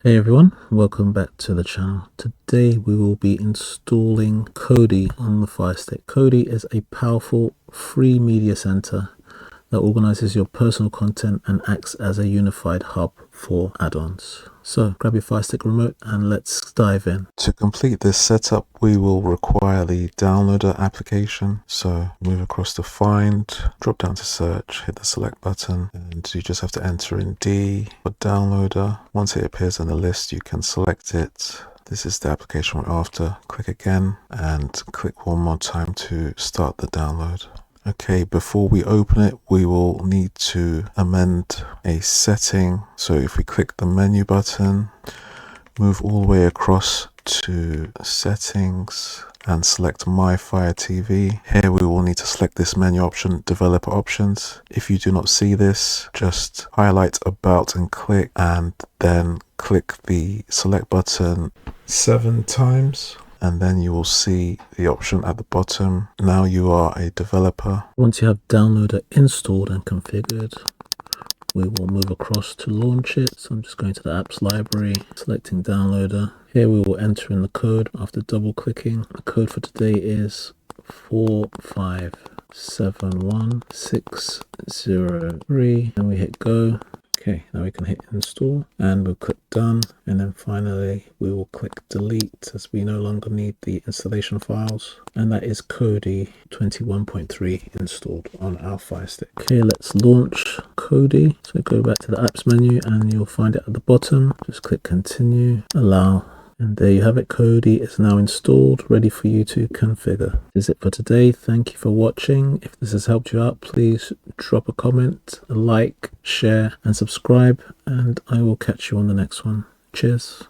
Hey everyone, welcome back to the channel. Today we will be installing Kodi on the Firestick. Kodi is a powerful free media center that organizes your personal content and acts as a unified hub for add-ons. So grab your Firestick remote and let's dive in. To complete this setup, we will require the downloader application. So move across to find, drop down to search, hit the select button, and you just have to enter in D for downloader. Once it appears in the list, you can select it. This is the application we're after. Click again and click one more time to start the download. Okay, before we open it, we will need to amend a setting. So if we click the menu button, move all the way across to settings and select My Fire TV. Here we will need to select this menu option, developer options. If you do not see this, just highlight about and click, and then click the select button 7 times. And then you will see the option at the bottom. Now you are a developer. Once you have downloader installed and configured, we will move across to launch it. So I'm just going to the apps library, selecting downloader. Here we will enter in the code after double clicking. The code for today is 4571603, and we hit go. Okay, now we can hit install and we'll click done, and then finally we will click delete as we no longer need the installation files. And that is Kodi 21.3 installed on our Firestick. Okay, let's launch Kodi. So go back to the apps menu and you'll find it at the bottom. Just click continue, allow. And there you have it. Kodi is now installed, ready for you to configure. This is it for today. Thank you for watching. If this has helped you out, please drop a comment, a like, share, and subscribe. And I will catch you on the next one. Cheers.